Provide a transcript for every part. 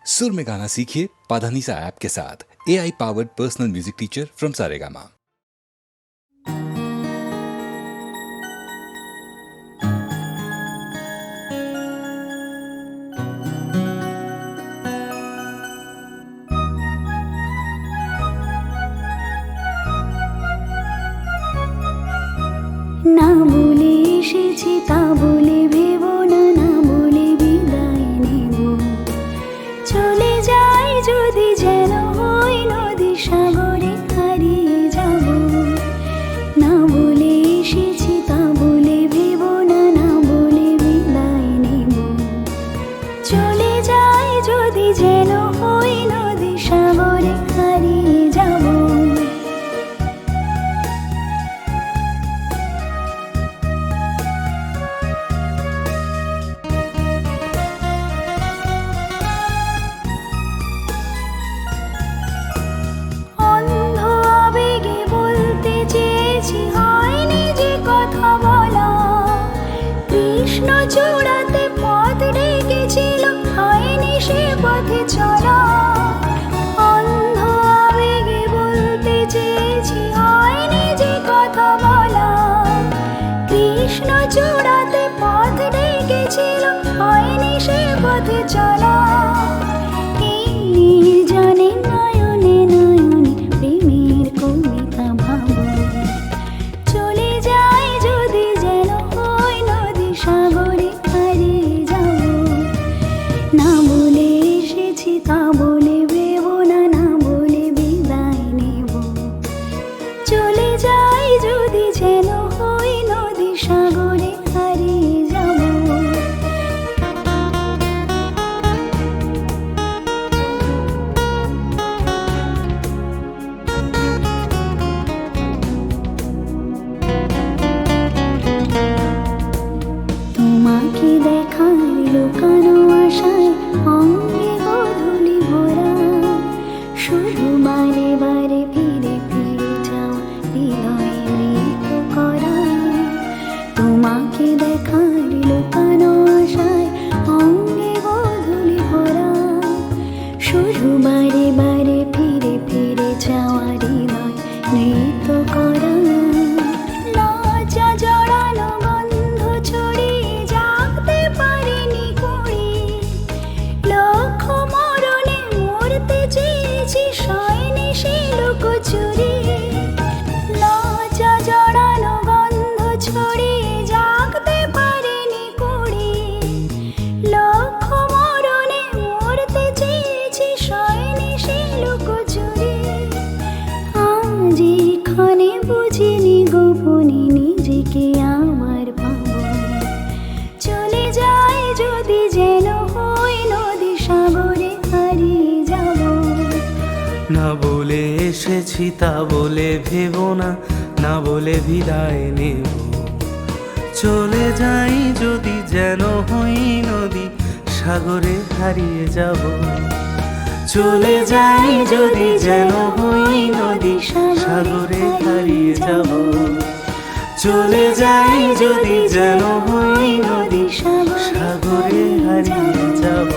सुर में गाना सीखिए पाधानीसा ऐप के साथ। AI powered personal music teacher from Saregama. না বলে এসেছি তা বলে ভেবো না, না বলে বিদায় নেব। চলে যাই যদি যেন হই নদী সাগরে হারিয়ে যাব। না বলে এসেছি তা বলে ভেবো না, না বলে বিদায় নেব। চলে যাই যদি যেন হই নদী সাগরে হারিয়ে যাব। চূড়াতে পথ ডেকেছিল, হয়নি সে পথে চলা। অন্ধ আবেগে বলতে চেয়েছি, হয়নি যে কথা বলা। কৃষ্ণ চূড়াতে পথ ডেকেছিল, হয়নি সে পথে চলা। এই নির্জনে নয়নে নয়নে প্রেমের কবিতা ভাবো। চলে যাই যদি যেন হই নদী সাগরে হারিয়ে যাব। না বলে এসেছি তা বলে ভেবো না, না বলে বিদায় নেব। চলে যাই যদি যেন হই নদী সাগরে হারিয়ে যাব। তোমাকে দেখার লুকানো আশায় অঙ্গে গোধূলি ভরা। শুধু বারে বারে ফিরে ফিরে যাওয়া হৃদয়ে মৃত করা। তোমাকে দেখার লুকানো আশায় অঙ্গে গোধূলি ভরা। শুধু বারে বারে ফিরে ফিরে যাওয়া হৃদয় মৃত করা। লজ্জা জড়ানো গন্ধ ছড়িয়ে জাগতে পারিনি কুড়ি। লক্ষ মরণে মরতে চেয়েছি, সয়নি সে লুকোচুরি। লজ্জা জড়ানো গন্ধ ছড়িয়ে জাগতে পারিনি কুড়ি। লক্ষ মরণে মরতে চেয়েছি, সয়নি সে লুকোচুরি। আজ এখানে বুঝিনি গোপনে নিজেকে আমার পাবো। চলে যাই যদি যেন হই নদী সাগরে হারিয়ে যাব। না বলে এসেছি তা বলে ভেবো না, না বলে বিদায় নেব। চলে যাই যদি যেন হই নদী সাগরে হারিয়ে যাব। চলে যাই যদি যেন হই নদী সাগরে হারিয়ে যাব। চলে যাই যদি যেন হই নদী সাগরে হারিয়ে যাব।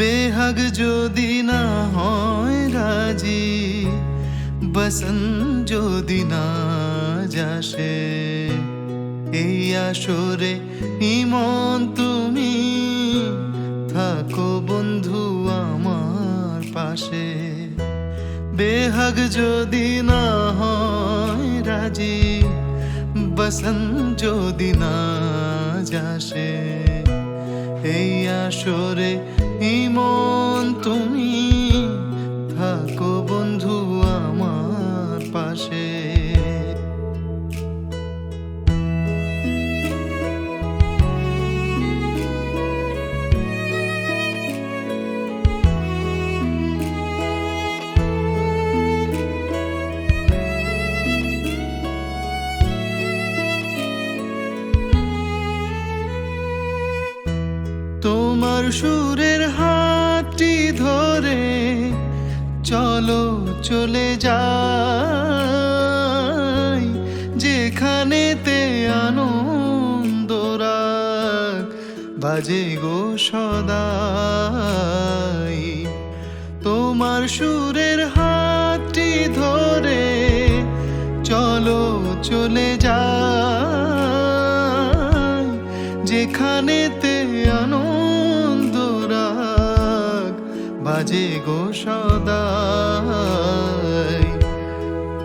বেহাগ যদি না হয় রাজি, বসন্ত যদি না যাসে। এই আসরে ইমন তুমি থাকো বন্ধু আমার পাশে। বেহাগ যদি না হয় রাজি, বসন্ত যদি না যাসে। এই আসরে ইমন তুমি থাকো বন্ধু আমার পাশে। তোমার সুরের হাতটি ধরে চলো চলে যাই যেখানেতে আনন্দ রাগ বাজে গো সদাই। তোমার সুরের হাতটি ধরে চলো চলে যাই যেখানেতে আনন্দ রাগ বাজে গো সদাই।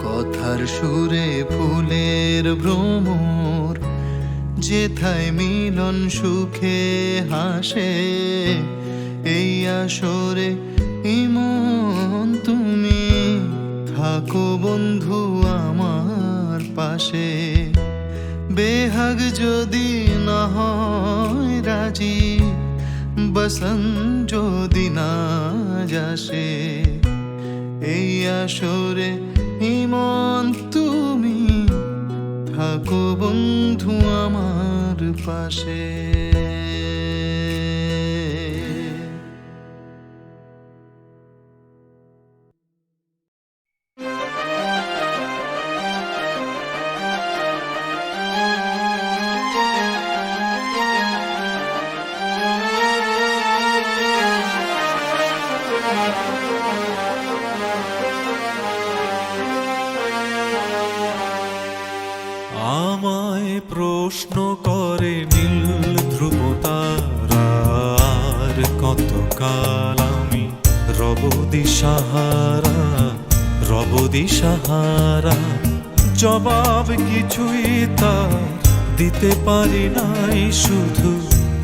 কথার সুরে ফুলের ভ্রমর যেথায় মিলন সুখে হাসে এই আসরে ইমন তুমি থাকো বন্ধু আমার পাশে। বেহাগ যদি না হয় রাজি বসন যদি না যাসে এই আসরে ইমন তুমি থাকো বন্ধু আমার পাশে। আমায় প্রশ্ন করে নীল ধ্রুব তারার কতকাল আমি রব দিশাহারা রব দিশাহারা। জবাব কিছুই তার দিতে পারি নাই, শুধু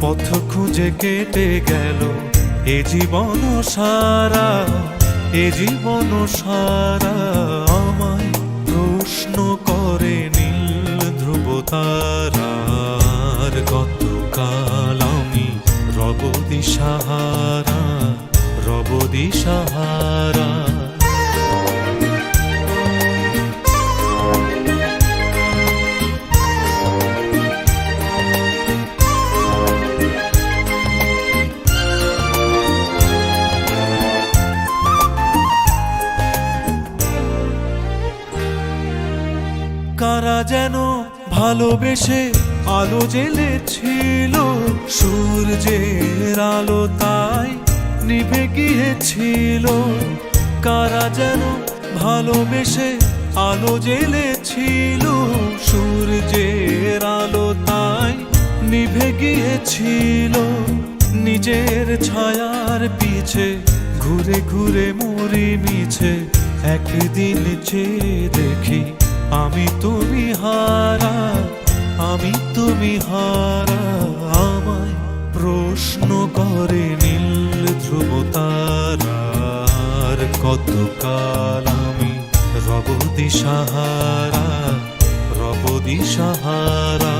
পথ খুঁজে কেটে গেল এ জীবন সারা এ জীবন সারা। আমায় প্রশ্ন করে নীল ধ্রুব তারার কতকাল আমি রব দিশাহারা রব দিশাহারা। কারা যেন ভালোবেসে আলো জ্বেলেছিল, সূর্যের আলো তাই নিভে গিয়েছিল। কারা যেন ভালোবেসে আলো জ্বেলেছিল, সূর্যের আলো তাই নিভে গিয়েছিল। নিজের ছায়ার পিছে ঘুরে ঘুরে মরি মিছে, একদিন চেয়ে দেখি আমি তুমি হারা আমি তুমি হারা। আমায় প্রশ্ন করে নীল ধ্রুব তারার কতকাল আমি রব দিশাহারা রব দিশাহারা।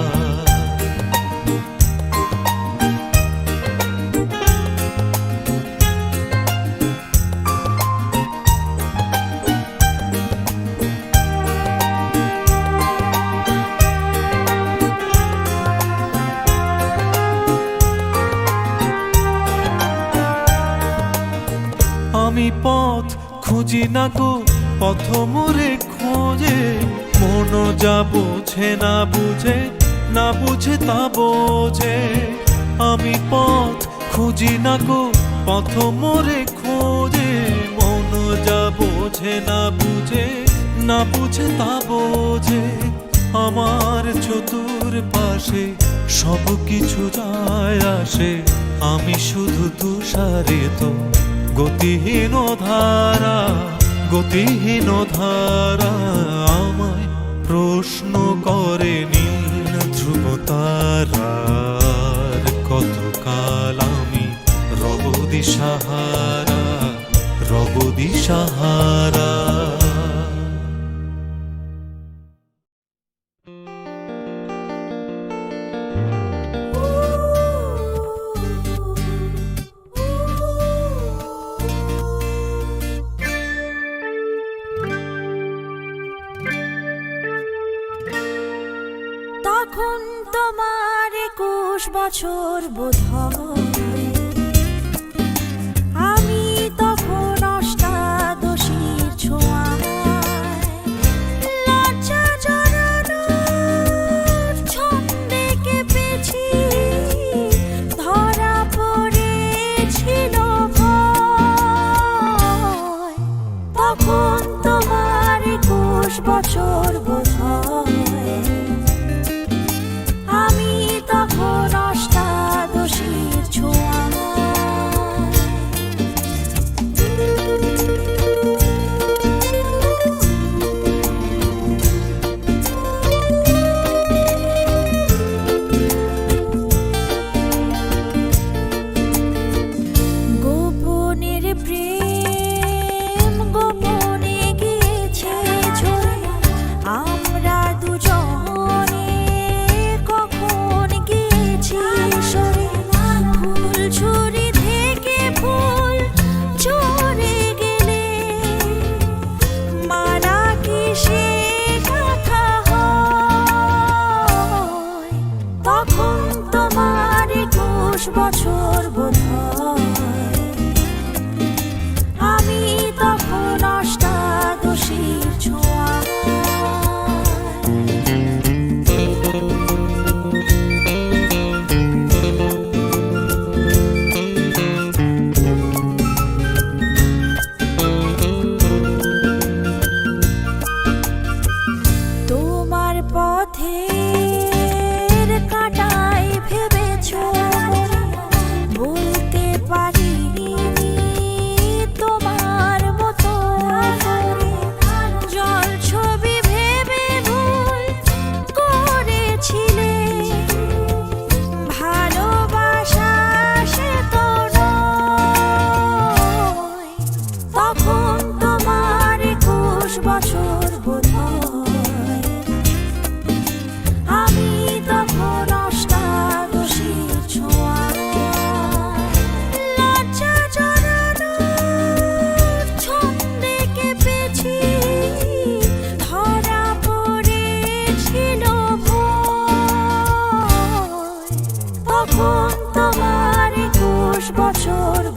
আমি পথ খুঁজি না গো পথ মোরে খোঁজে, মন যা বোঝে না বুঝে না বুঝে তা বোঝে। আমি পথ খুঁজি না গো পথ মোরে খোঁজে, মন যা বোঝে না বুঝে না বুঝে তা বোঝে। আমার চতুর পাশে সব কিছু যায় আসে, আমি শুধু তুষারিত গতিহীন ধারা গতিহীন ধারা। আমায় প্রশ্ন করে নীল ধ্রুব তারার কতকাল আমি রব দিশাহারা রব দিশাহারা। তখন তোমার 21 বছর বোধ হয়,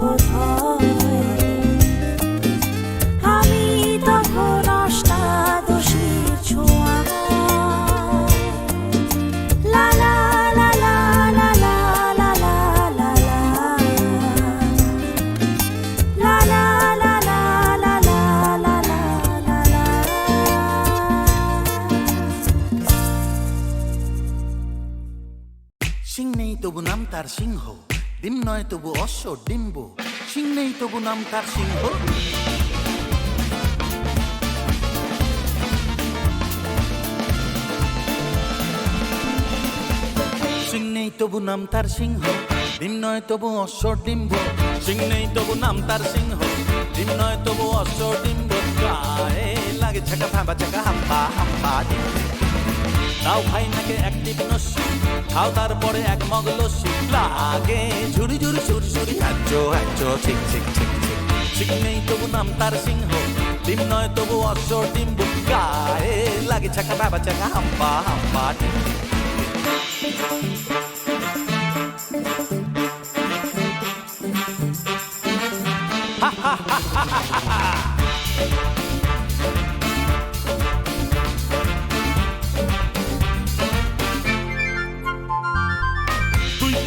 বোধ হয়। আমি তখন অষ্টাদশীর ছোঁয়া। লা লা লা লা লা লা লা লা লা লা। লা লা লা লা লা লা লা লা লা। সিং নেই তবু নাম তার সিংহ, ডিম নয় তবু অশ্ব ডিম্ব। সিং নেই তবু নাম তার সিংহ। সিং নেই তবু নাম তার সিংহ, ডিম নয় তবু অশ্ব ডিম্ব। সিং নেই তবু নাম তার সিংহ, ডিম নয় তবু অশ্ব ডিম্ব। গায়ে লাগে ছাকা ফাঁবা চাকা হাম্পা হাম্পা ডিম। দাও ভাই নাকে অ্যাক্টিভ নস্যি, খাও তারপরে এক মগ লস্যি। লাগে ঝুড়ি ঝুড়ি সুরি সুরি হ্যাচো হ্যাচো ঠিক ঠিক ঠিক ঠিক। সিং নেই তবু নাম তার সিংহ, ডিম নয় তবু অশ্ব ডিম্ব। গায়ে লাগে ছাকা বাবা চাকা হাম্পা হাম্পা ডিম।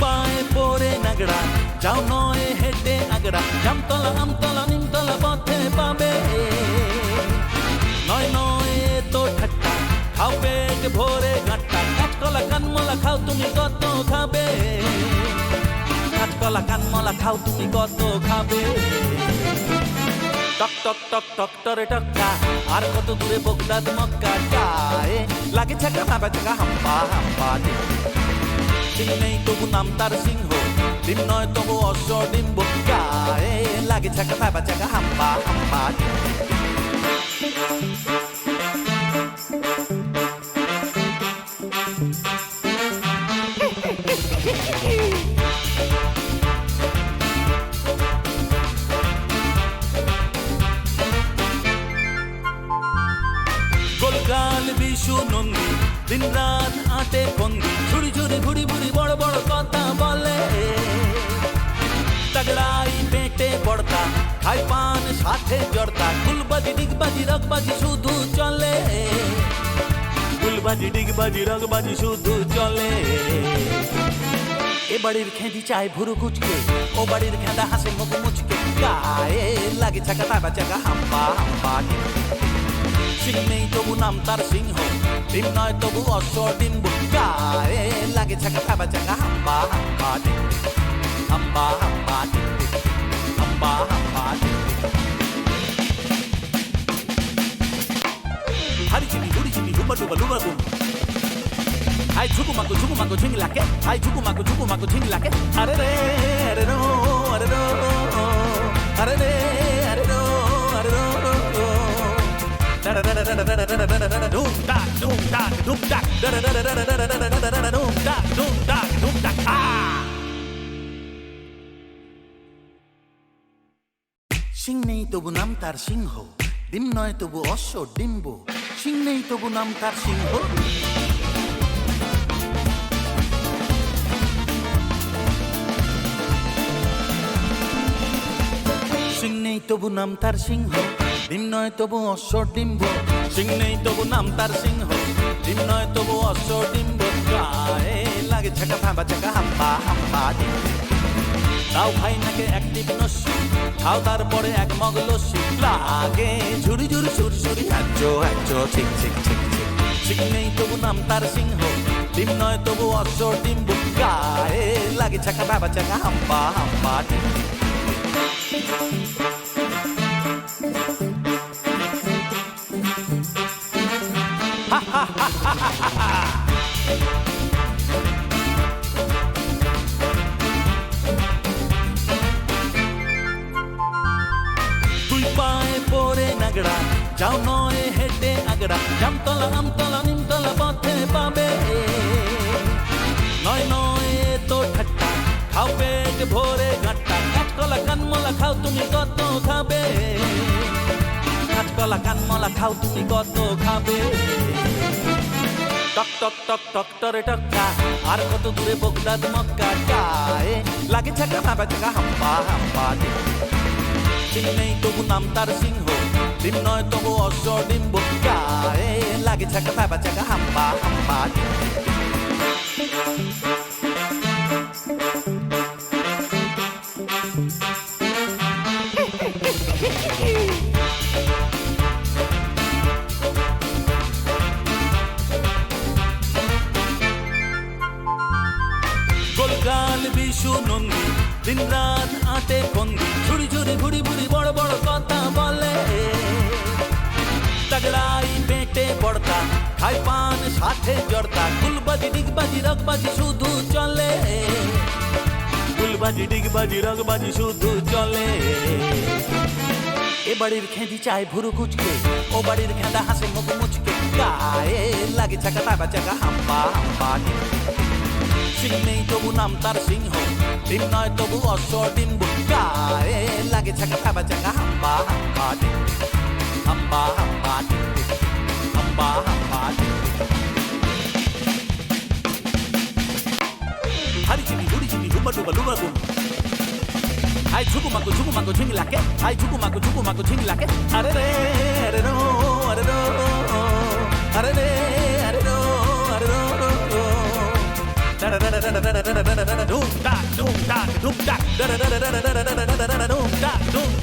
পায়ে পড়ে নাগড়া, যাও নয় হেঁটে আগড়া। জামতলা আমতলা নিমতলা পথে পাবে, নয় নয় তো ঠাট্টা। খাও পেট ভরে ঘাট্টা, কাঁচকলা কানমলা খাও তুমি কত খাবে। কাঁচকলা কানমলা খাও তুমি কত খাবে। টক টক টক টক টরে টক্কা, আর কত দূরে বগদাদ মক্কা। গায়ে লাগে ছাকা বাবা চাকা হাম্পা হাম্পা। সিং নেই তবু নাম তার সিংহ, ডিম নয় তবু অশ্ব ডিম্ব। গায়ে লাগে ছাকা বাবা চাকা হাম্পা হাম্পা। গোলগাল বিশু নন্দী, দিন রাত আটে বন্দি। ঝুড়ি ঝুড়ি ঘুড়ি বুড়ি বড় বড় কথা বলে। তগড়াই পেটে পড়তা, খাই পান সাথে জড়তা। গুলবাজি ডিগবাজি রগবাজি শুধু চলে। গুলবাজি ডিগবাজি রগবাজি শুধু চলে। এ বাড়ির খেঁদি চায় ভুরু কুচকে, ও বাড়ির খেঁদা হাসে মুখ মুচকে। গায়ে লাগে ছাকা বাবা চাকা হাম্পা হাম্পা। সিং নেই তবু নাম তার সিংহ, ডিম নয় তবু অশ্ব ডিম্ব। গায়ে লাগে ছাকা বাবা চাকা হাম্পা হাম্পা হাম্পা হাম্পা হাম্পা হাম্পা। হারি চিনি হুড়ি চিনি হুবা ডুবা ডুবা গুম। হাই ঝুকু মাকু ঝিংলাকে, হাই ঝুকু মাকু ঝিংলাকে। আরে রে আরে রো আরে রো আরে রে আরে রো আরে rho. Doom dak doom dak doom dak doom dak doom dak doom dak. Singh নেই তবু নাম তার সিংহ, ডিম নয় তবু অশ্ব ডিম্ব। সিং নেই তবু নাম তার সিংহ। সিং নেই তবু নাম তার সিংহ, ডিম নয় তবু অশ্ব ডিম্ব। সিং নেই তবু নাম তার সিংহ, ডিম নয় তবু অশ্ব ডিম্ব। গায়ে লাগে ছাকা ফাঁবা চাকা হাম্পা হাম্পা। দাও ভাই নাকে অ্যাক্টিভ নস্যি, খাও তারপরে এক মগ লস্যি। লাগে ঝুড়ি ঝুড়ি সুরি সুরি হ্যাচো হ্যাচো ঠিক ঠিক ঠিক ঠিক। সিং নেই তবু নাম তার সিংহ, ডিম নয় তবু অশ্ব ডিম্ব। গায়ে লাগে ছাকা বাবা চাকা হাম্পা হাম্পা। তুই পায়ে পড়ে নাগড়া, যাও নয় হেঁটে আগড়া। জামতলা আমতলা নিমতলা পথে পাবে, নয় নয় তো ঠাট্টা। খাও পেট ভরে ঘাট্টা, কাঁচকলা কানমলা খাও তুমি কত খাবে। কাঁচকলা কানমলা খাও তুমি কত খাবে। টক টক টক টক টরে টক্কা আর কত দূরে বগদাদ মক্কা গায়ে লাগে ছাকা ভাবা ছাকা হাম্পা হাম্পা সিং নেই তবু নাম তার সিংহ ডিম নয় তবু অশ্ব ডিম্ব গায়ে লাগে ছাকা ভাবা ছাকা হাম্পা হাম্পা গোলগাল বিশু নন্দী দিন রাত আটে বন্দি ঝুড়ি ঝুড়ি ঘুড়ি বুড়ি বড় বড় কথা বলে তগড়াই পেটে পড়তা খাই পান সাথে জড়তা গুলবাজি ডিগবাজি রগবাজি শুধু চলে গুলবাজি ডিগবাজি রগবাজি শুধু চলে এ বাড়ির খেঁদি চায় ভুরু কুচকে ও বাড়ির খেঁদা হাসে মুখ মুচকে গায়ে লাগে চাকা তাবা চাকা হাম্পা হাম্পা সিং নেই তবু নাম তার সিংহ ডিম নয় তবু অশ্ব ডিম্ব গায়ে লাগে ছাকা থাবা চাকা হাম্পা হাম্পা হাম্পা হাম্পা হাম্পা হাম্পা হারি চিনি গুড়ি চিনি ডুবা ডুবা ডুবা গুম আই ঝুকু মাকু ঝিঙি লাকে আই ঝুকু মাকু ঝিঙি লাকে আরে রে আরে রো আরে রো আরে রে আরে রো আরে rho Doom da doom da doom da doom da